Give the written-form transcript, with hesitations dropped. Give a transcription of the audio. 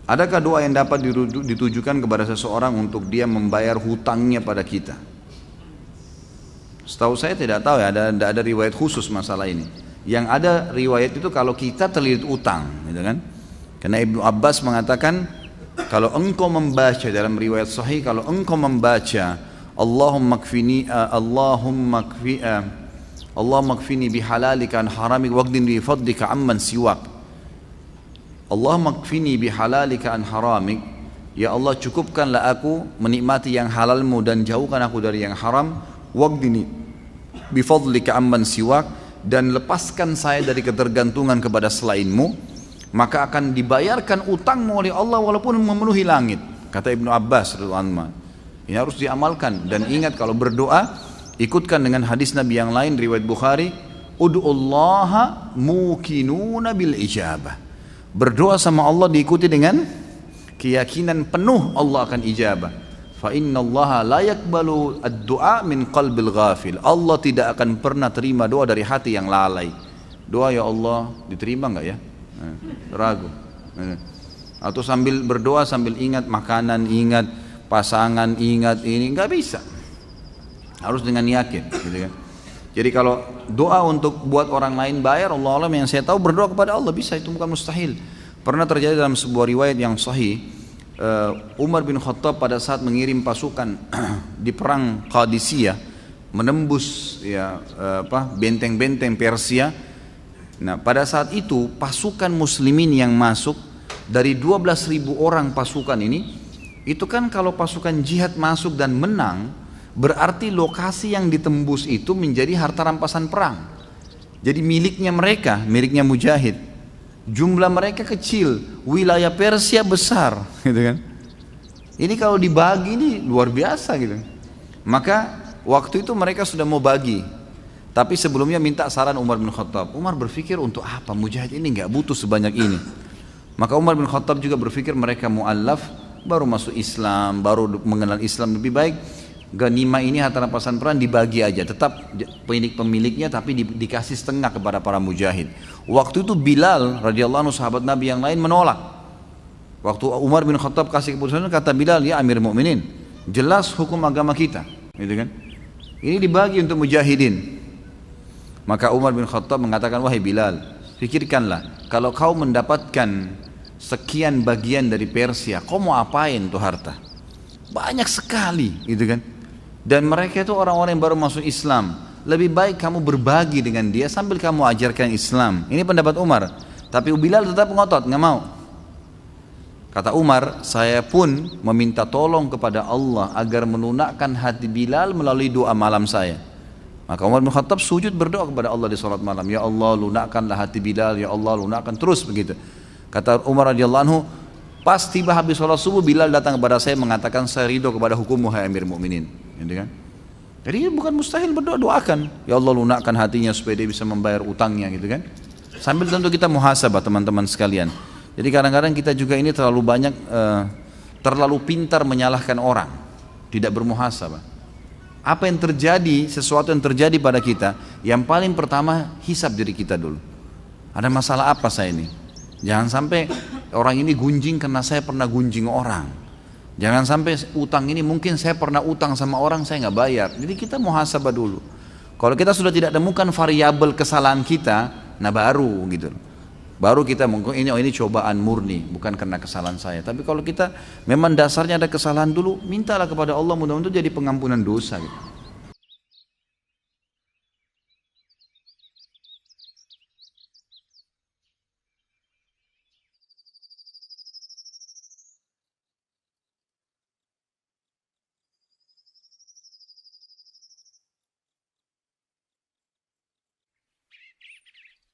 Adakah doa yang dapat ditujukan kepada seseorang untuk dia membayar hutangnya pada kita? Setahu saya tidak tahu ya, ada riwayat khusus masalah ini. Yang ada riwayat itu kalau kita terlilit utang, gitu kan? Karena Ibnu Abbas mengatakan kalau engkau membaca dalam riwayat sahih, kalau engkau membaca Allahumma kfini bihalalika an haramik waqdin bi fadlika amman siwak. Allahumma kfini bihalalika an haramik, ya Allah cukupkanlah aku menikmati yang halalmu dan jauhkan aku dari yang haram. Waqdini bifadlika amman siwak, dan lepaskan saya dari ketergantungan kepada selainmu, maka akan dibayarkan utangmu oleh Allah walaupun memenuhi langit, kata Ibnu Abbas radhiyallahu anhu. Ini harus diamalkan, dan ingat kalau berdoa ikutkan dengan hadis Nabi yang lain riwayat Bukhari, ud'ullaha mukinuna bil ijabah. Berdoa sama Allah diikuti dengan keyakinan penuh Allah akan ijabah. Fa innallaha la yaqbalu ad-du'a min qalbil ghafil. Allah tidak akan pernah terima doa dari hati yang lalai. Doa ya Allah diterima enggak ya? Ragu. Atau sambil berdoa sambil ingat makanan, ingat pasangan, ingat ini, enggak bisa. Harus dengan yakin, gitu kan. Jadi kalau doa untuk buat orang lain bayar, Allah alam yang saya tahu berdoa kepada Allah bisa, itu bukan mustahil. Pernah terjadi dalam sebuah riwayat yang sahih, Umar bin Khattab pada saat mengirim pasukan di perang Qadisiyah, menembus ya benteng-benteng Persia. Nah pada saat itu pasukan muslimin yang masuk dari 12.000 orang pasukan ini, itu kan kalau pasukan jihad masuk dan menang, berarti lokasi yang ditembus itu menjadi harta rampasan perang. Jadi miliknya mereka, miliknya mujahid. Jumlah mereka kecil, wilayah Persia besar, gitu kan. Ini kalau dibagi ini luar biasa gitu. Maka waktu itu mereka sudah mau bagi, tapi sebelumnya minta saran Umar bin Khattab. Umar berpikir untuk apa, mujahid ini nggak butuh sebanyak ini. Maka Umar bin Khattab juga berpikir mereka mu'allaf, baru masuk Islam, baru mengenal Islam, lebih baik ganima ini harta rampasan perang dibagi aja, tetap pemiliknya tapi dikasih setengah kepada para mujahid. Waktu itu Bilal radhiyallahu anhu sahabat Nabi yang lain menolak. Waktu Umar bin Khattab kasih keputusan, kata Bilal, ya Amir Mukminin, jelas hukum agama kita, gitu kan? Ini dibagi untuk mujahidin. Maka Umar bin Khattab mengatakan, wahai Bilal, pikirkanlah, kalau kau mendapatkan sekian bagian dari Persia, kau mau apain tuh harta? Banyak sekali, gitu kan? Dan mereka itu orang-orang yang baru masuk Islam. Lebih baik kamu berbagi dengan dia sambil kamu ajarkan Islam. Ini pendapat Umar. Tapi Bilal tetap ngotot, nggak mau. Kata Umar, saya pun meminta tolong kepada Allah agar melunakkan hati Bilal melalui doa malam saya. Maka Umar bin Khattab sujud berdoa kepada Allah di salat malam. Ya Allah, lunakkanlah hati Bilal. Ya Allah, lunakkan, terus begitu. Kata Umar radhiyallahu anhu, pas tiba habis sholat subuh, Bilal datang kepada saya mengatakan, saya ridho kepada hukummu hai Amir Mukminin, gitu kan? Jadi bukan mustahil berdoa, doakan ya Allah lunakkan hatinya supaya dia bisa membayar utangnya, gitu kan? Sambil tentu kita muhasabah teman-teman sekalian. Jadi kadang-kadang kita juga ini terlalu banyak terlalu pintar menyalahkan orang, tidak bermuhasabah. Apa yang terjadi, sesuatu yang terjadi pada kita, yang paling pertama hisab diri kita dulu. Ada masalah apa saya ini? Jangan sampai orang ini gunjing karena saya pernah gunjing orang. Jangan sampai utang ini mungkin saya pernah utang sama orang saya nggak bayar. Jadi kita muhasabah dulu. Kalau kita sudah tidak temukan variabel kesalahan kita, nah baru gitu. Baru kita mungkin ini cobaan murni, bukan karena kesalahan saya. Tapi kalau kita memang dasarnya ada kesalahan dulu, mintalah kepada Allah mudah-mudahan jadi pengampunan dosa gitu.